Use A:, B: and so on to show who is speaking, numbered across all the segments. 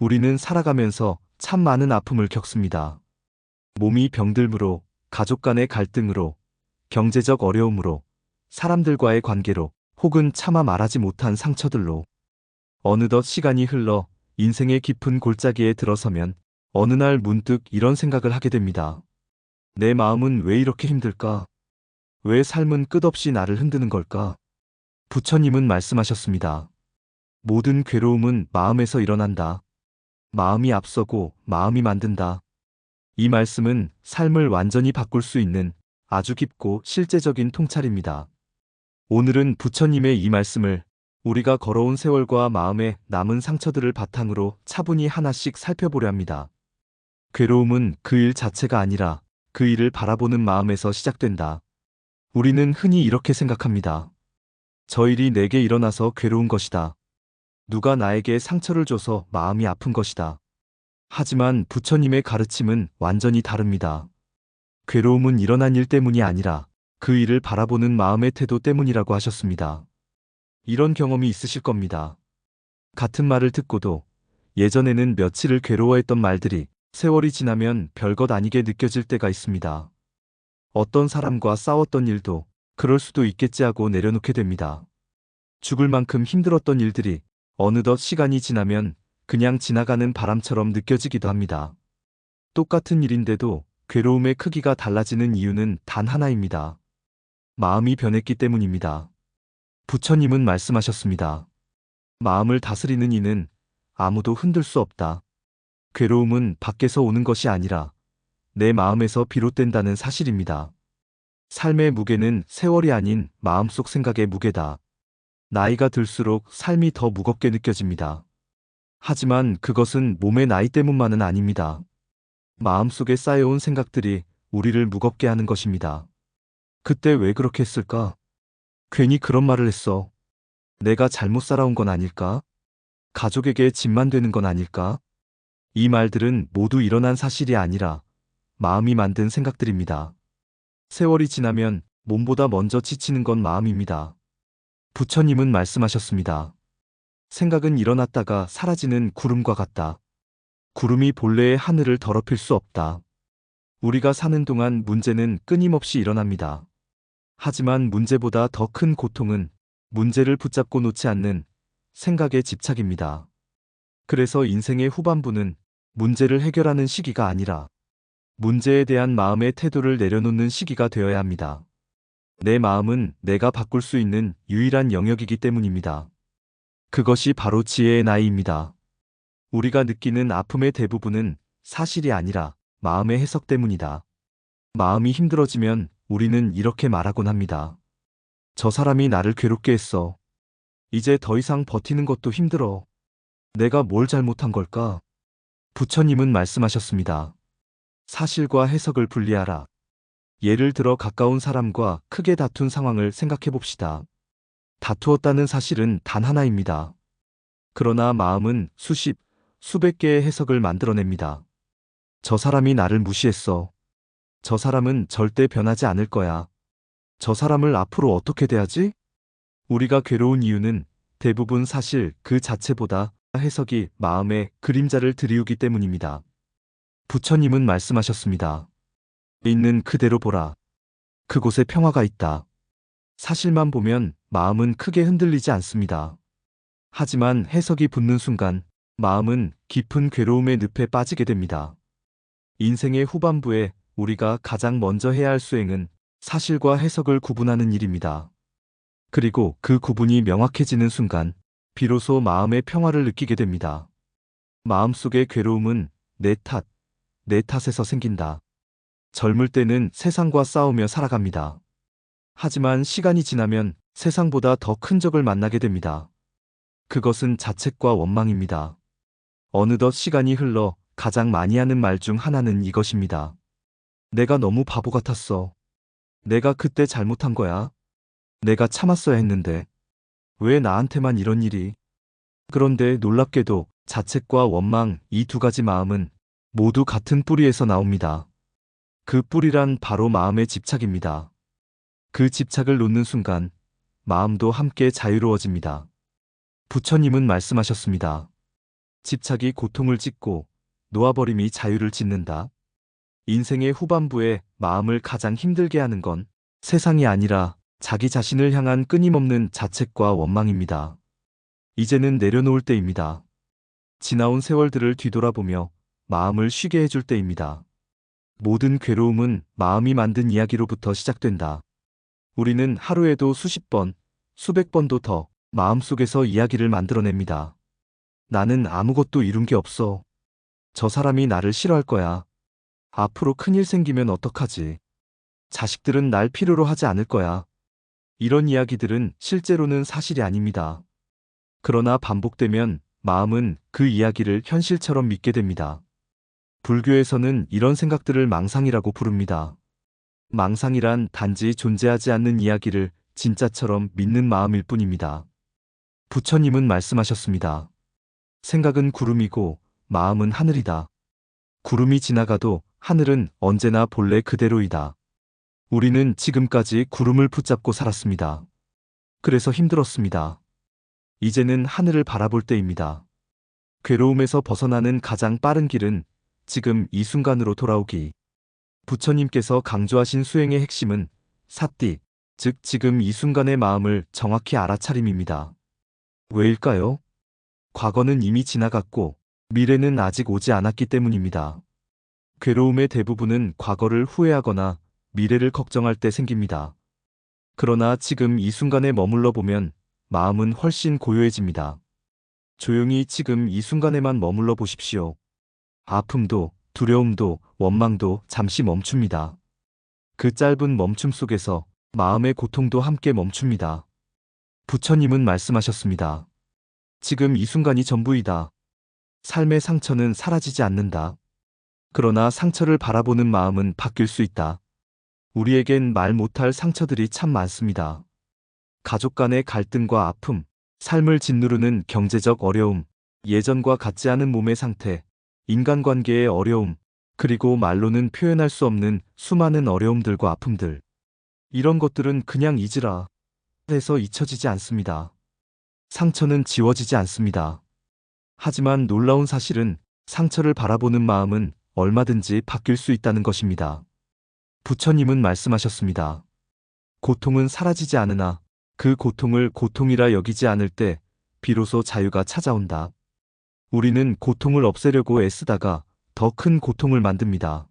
A: 우리는 살아가면서 참 많은 아픔을 겪습니다. 몸이 병들므로, 가족 간의 갈등으로, 경제적 어려움으로, 사람들과의 관계로, 혹은 차마 말하지 못한 상처들로. 어느덧 시간이 흘러 인생의 깊은 골짜기에 들어서면 어느 날 문득 이런 생각을 하게 됩니다. 내 마음은 왜 이렇게 힘들까? 왜 삶은 끝없이 나를 흔드는 걸까? 부처님은 말씀하셨습니다. 모든 괴로움은 마음에서 일어난다. 마음이 앞서고 마음이 만든다. 이 말씀은 삶을 완전히 바꿀 수 있는 아주 깊고 실제적인 통찰입니다. 오늘은 부처님의 이 말씀을 우리가 걸어온 세월과 마음에 남은 상처들을 바탕으로 차분히 하나씩 살펴보려 합니다. 괴로움은 그 일 자체가 아니라 그 일을 바라보는 마음에서 시작된다. 우리는 흔히 이렇게 생각합니다. 저 일이 내게 일어나서 괴로운 것이다. 누가 나에게 상처를 줘서 마음이 아픈 것이다. 하지만 부처님의 가르침은 완전히 다릅니다. 괴로움은 일어난 일 때문이 아니라 그 일을 바라보는 마음의 태도 때문이라고 하셨습니다. 이런 경험이 있으실 겁니다. 같은 말을 듣고도 예전에는 며칠을 괴로워했던 말들이 세월이 지나면 별것 아니게 느껴질 때가 있습니다. 어떤 사람과 싸웠던 일도 그럴 수도 있겠지 하고 내려놓게 됩니다. 죽을 만큼 힘들었던 일들이 어느덧 시간이 지나면 그냥 지나가는 바람처럼 느껴지기도 합니다. 똑같은 일인데도 괴로움의 크기가 달라지는 이유는 단 하나입니다. 마음이 변했기 때문입니다. 부처님은 말씀하셨습니다. 마음을 다스리는 이는 아무도 흔들 수 없다. 괴로움은 밖에서 오는 것이 아니라 내 마음에서 비롯된다는 사실입니다. 삶의 무게는 세월이 아닌 마음속 생각의 무게다. 나이가 들수록 삶이 더 무겁게 느껴집니다. 하지만 그것은 몸의 나이 때문만은 아닙니다. 마음속에 쌓여온 생각들이 우리를 무겁게 하는 것입니다. 그때 왜 그렇게 했을까? 괜히 그런 말을 했어. 내가 잘못 살아온 건 아닐까? 가족에게 짐만 되는 건 아닐까? 이 말들은 모두 일어난 사실이 아니라 마음이 만든 생각들입니다. 세월이 지나면 몸보다 먼저 지치는 건 마음입니다. 부처님은 말씀하셨습니다. 생각은 일어났다가 사라지는 구름과 같다. 구름이 본래의 하늘을 더럽힐 수 없다. 우리가 사는 동안 문제는 끊임없이 일어납니다. 하지만 문제보다 더 큰 고통은 문제를 붙잡고 놓지 않는 생각의 집착입니다. 그래서 인생의 후반부는 문제를 해결하는 시기가 아니라 문제에 대한 마음의 태도를 내려놓는 시기가 되어야 합니다. 내 마음은 내가 바꿀 수 있는 유일한 영역이기 때문입니다. 그것이 바로 지혜의 나이입니다. 우리가 느끼는 아픔의 대부분은 사실이 아니라 마음의 해석 때문이다. 마음이 힘들어지면 우리는 이렇게 말하곤 합니다. 저 사람이 나를 괴롭게 했어. 이제 더 이상 버티는 것도 힘들어. 내가 뭘 잘못한 걸까? 부처님은 말씀하셨습니다. 사실과 해석을 분리하라. 예를 들어 가까운 사람과 크게 다툰 상황을 생각해 봅시다. 다투었다는 사실은 단 하나입니다. 그러나 마음은 수십, 수백 개의 해석을 만들어냅니다. 저 사람이 나를 무시했어. 저 사람은 절대 변하지 않을 거야. 저 사람을 앞으로 어떻게 대하지? 우리가 괴로운 이유는 대부분 사실 그 자체보다 해석이 마음에 그림자를 드리우기 때문입니다. 부처님은 말씀하셨습니다. 있는 그대로 보라. 그곳에 평화가 있다. 사실만 보면 마음은 크게 흔들리지 않습니다. 하지만 해석이 붙는 순간 마음은 깊은 괴로움의 늪에 빠지게 됩니다. 인생의 후반부에 우리가 가장 먼저 해야 할 수행은 사실과 해석을 구분하는 일입니다. 그리고 그 구분이 명확해지는 순간 비로소 마음의 평화를 느끼게 됩니다. 마음속의 괴로움은 내 탓에서 생긴다. 젊을 때는 세상과 싸우며 살아갑니다. 하지만 시간이 지나면 세상보다 더 큰 적을 만나게 됩니다. 그것은 자책과 원망입니다. 어느덧 시간이 흘러 가장 많이 하는 말 중 하나는 이것입니다. 내가 너무 바보 같았어. 내가 그때 잘못한 거야. 내가 참았어야 했는데. 왜 나한테만 이런 일이? 그런데 놀랍게도 자책과 원망 이 두 가지 마음은 모두 같은 뿌리에서 나옵니다. 그 뿌리란 바로 마음의 집착입니다. 그 집착을 놓는 순간 마음도 함께 자유로워집니다. 부처님은 말씀하셨습니다. 집착이 고통을 찢고 놓아버림이 자유를 짓는다. 인생의 후반부에 마음을 가장 힘들게 하는 건 세상이 아니라 자기 자신을 향한 끊임없는 자책과 원망입니다. 이제는 내려놓을 때입니다. 지나온 세월들을 뒤돌아보며 마음을 쉬게 해줄 때입니다. 모든 괴로움은 마음이 만든 이야기로부터 시작된다. 우리는 하루에도 수십 번, 수백 번도 더 마음속에서 이야기를 만들어냅니다. 나는 아무것도 이룬 게 없어. 저 사람이 나를 싫어할 거야. 앞으로 큰일 생기면 어떡하지? 자식들은 날 필요로 하지 않을 거야. 이런 이야기들은 실제로는 사실이 아닙니다. 그러나 반복되면 마음은 그 이야기를 현실처럼 믿게 됩니다. 불교에서는 이런 생각들을 망상이라고 부릅니다. 망상이란 단지 존재하지 않는 이야기를 진짜처럼 믿는 마음일 뿐입니다. 부처님은 말씀하셨습니다. 생각은 구름이고 마음은 하늘이다. 구름이 지나가도 하늘은 언제나 본래 그대로이다. 우리는 지금까지 구름을 붙잡고 살았습니다. 그래서 힘들었습니다. 이제는 하늘을 바라볼 때입니다. 괴로움에서 벗어나는 가장 빠른 길은 지금 이 순간으로 돌아오기. 부처님께서 강조하신 수행의 핵심은 사띠, 즉 지금 이 순간의 마음을 정확히 알아차림입니다. 왜일까요? 과거는 이미 지나갔고 미래는 아직 오지 않았기 때문입니다. 괴로움의 대부분은 과거를 후회하거나 미래를 걱정할 때 생깁니다. 그러나 지금 이 순간에 머물러 보면 마음은 훨씬 고요해집니다. 조용히 지금 이 순간에만 머물러 보십시오. 아픔도, 두려움도, 원망도 잠시 멈춥니다. 그 짧은 멈춤 속에서 마음의 고통도 함께 멈춥니다. 부처님은 말씀하셨습니다. 지금 이 순간이 전부이다. 삶의 상처는 사라지지 않는다. 그러나 상처를 바라보는 마음은 바뀔 수 있다. 우리에겐 말 못할 상처들이 참 많습니다. 가족 간의 갈등과 아픔, 삶을 짓누르는 경제적 어려움, 예전과 같지 않은 몸의 상태, 인간관계의 어려움, 그리고 말로는 표현할 수 없는 수많은 어려움들과 아픔들. 이런 것들은 그냥 잊으라 해서 잊혀지지 않습니다. 상처는 지워지지 않습니다. 하지만 놀라운 사실은 상처를 바라보는 마음은 얼마든지 바뀔 수 있다는 것입니다. 부처님은 말씀하셨습니다. 고통은 사라지지 않으나 그 고통을 고통이라 여기지 않을 때 비로소 자유가 찾아온다. 우리는 고통을 없애려고 애쓰다가 더 큰 고통을 만듭니다.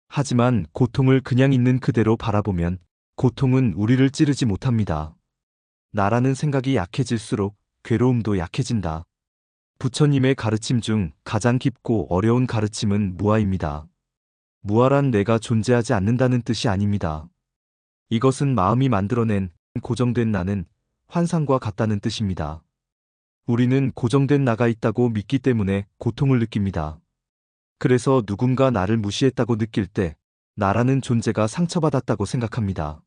A: 하지만 고통을 그냥 있는 그대로 바라보면 고통은 우리를 찌르지 못합니다. 나라는 생각이 약해질수록 괴로움도 약해진다. 부처님의 가르침 중 가장 깊고 어려운 가르침은 무아입니다. 무아란 내가 존재하지 않는다는 뜻이 아닙니다. 이것은 마음이 만들어낸 고정된 나는 환상과 같다는 뜻입니다. 우리는 고정된 나가 있다고 믿기 때문에 고통을 느낍니다. 그래서 누군가 나를 무시했다고 느낄 때 나라는 존재가 상처받았다고 생각합니다.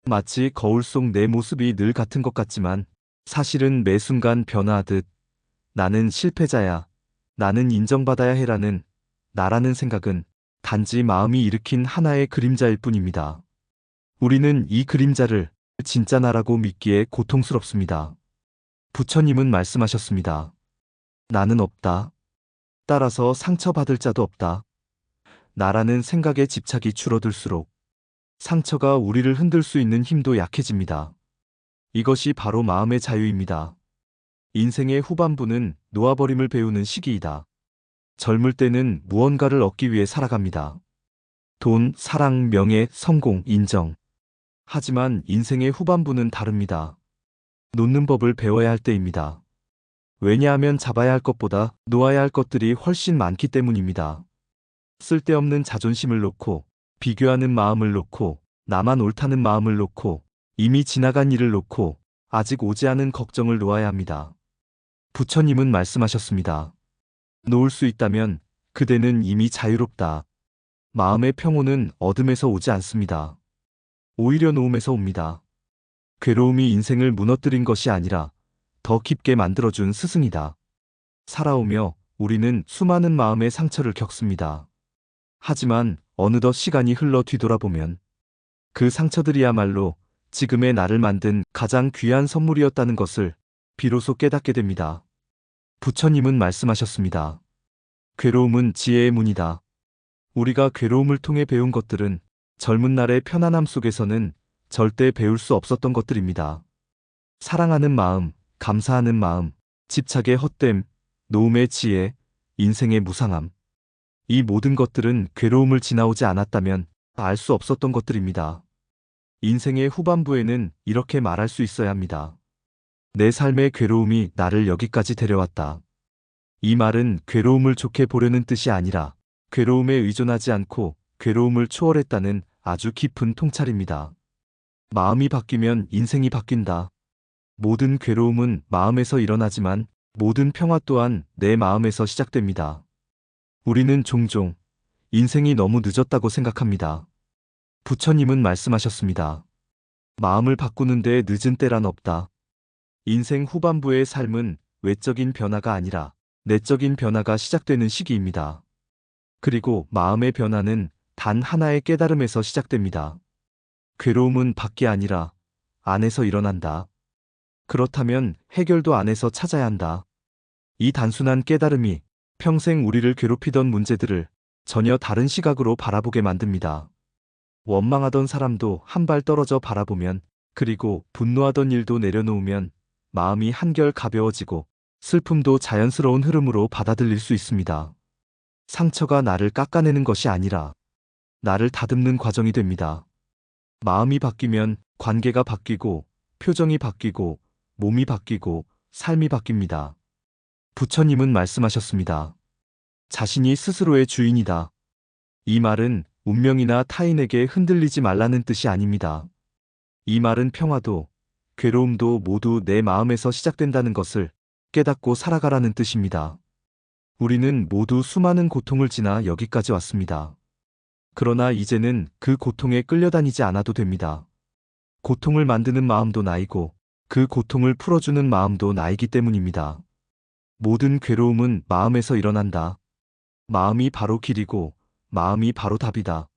A: 마치 거울 속 내 모습이 늘 같은 것 같지만 사실은 매 순간 변화하듯 나는 실패자야, 나는 인정받아야 해라는 나라는 생각은 단지 마음이 일으킨 하나의 그림자일 뿐입니다. 우리는 이 그림자를 진짜 나라고 믿기에 고통스럽습니다. 부처님은 말씀하셨습니다. 나는 없다. 따라서 상처받을 자도 없다. 나라는 생각의 집착이 줄어들수록 상처가 우리를 흔들 수 있는 힘도 약해집니다. 이것이 바로 마음의 자유입니다. 인생의 후반부는 놓아버림을 배우는 시기이다. 젊을 때는 무언가를 얻기 위해 살아갑니다. 돈, 사랑, 명예, 성공, 인정. 하지만 인생의 후반부는 다릅니다. 놓는 법을 배워야 할 때입니다. 왜냐하면 잡아야 할 것보다 놓아야 할 것들이 훨씬 많기 때문입니다. 쓸데없는 자존심을 놓고, 비교하는 마음을 놓고, 나만 옳다는 마음을 놓고, 이미 지나간 일을 놓고, 아직 오지 않은 걱정을 놓아야 합니다. 부처님은 말씀하셨습니다. 놓을 수 있다면 그대는 이미 자유롭다. 마음의 평온은 어둠에서 오지 않습니다. 오히려 놓음에서 옵니다. 괴로움이 인생을 무너뜨린 것이 아니라 더 깊게 만들어준 스승이다. 살아오며 우리는 수많은 마음의 상처를 겪습니다. 하지만 어느덧 시간이 흘러 뒤돌아보면 그 상처들이야말로 지금의 나를 만든 가장 귀한 선물이었다는 것을 비로소 깨닫게 됩니다. 부처님은 말씀하셨습니다. 괴로움은 지혜의 문이다. 우리가 괴로움을 통해 배운 것들은 젊은 날의 편안함 속에서는 절대 배울 수 없었던 것들입니다. 사랑하는 마음, 감사하는 마음, 집착의 헛됨, 노움의 지혜, 인생의 무상함. 이 모든 것들은 괴로움을 지나오지 않았다면 알 수 없었던 것들입니다. 인생의 후반부에는 이렇게 말할 수 있어야 합니다. 내 삶의 괴로움이 나를 여기까지 데려왔다. 이 말은 괴로움을 좋게 보려는 뜻이 아니라 괴로움에 의존하지 않고 괴로움을 초월했다는 아주 깊은 통찰입니다. 마음이 바뀌면 인생이 바뀐다. 모든 괴로움은 마음에서 일어나지만 모든 평화 또한 내 마음에서 시작됩니다. 우리는 종종 인생이 너무 늦었다고 생각합니다. 부처님은 말씀하셨습니다. 마음을 바꾸는데 늦은 때란 없다. 인생 후반부의 삶은 외적인 변화가 아니라 내적인 변화가 시작되는 시기입니다. 그리고 마음의 변화는 단 하나의 깨달음에서 시작됩니다. 괴로움은 밖이 아니라 안에서 일어난다. 그렇다면 해결도 안에서 찾아야 한다. 이 단순한 깨달음이 평생 우리를 괴롭히던 문제들을 전혀 다른 시각으로 바라보게 만듭니다. 원망하던 사람도 한 발 떨어져 바라보면, 그리고 분노하던 일도 내려놓으면 마음이 한결 가벼워지고 슬픔도 자연스러운 흐름으로 받아들일 수 있습니다. 상처가 나를 깎아내는 것이 아니라 나를 다듬는 과정이 됩니다. 마음이 바뀌면 관계가 바뀌고 표정이 바뀌고 몸이 바뀌고 삶이 바뀝니다. 부처님은 말씀하셨습니다. 자신이 스스로의 주인이다. 이 말은 운명이나 타인에게 흔들리지 말라는 뜻이 아닙니다. 이 말은 평화도 괴로움도 모두 내 마음에서 시작된다는 것을 깨닫고 살아가라는 뜻입니다. 우리는 모두 수많은 고통을 지나 여기까지 왔습니다. 그러나 이제는 그 고통에 끌려다니지 않아도 됩니다. 고통을 만드는 마음도 나이고 그 고통을 풀어주는 마음도 나이기 때문입니다. 모든 괴로움은 마음에서 일어난다. 마음이 바로 길이고 마음이 바로 답이다.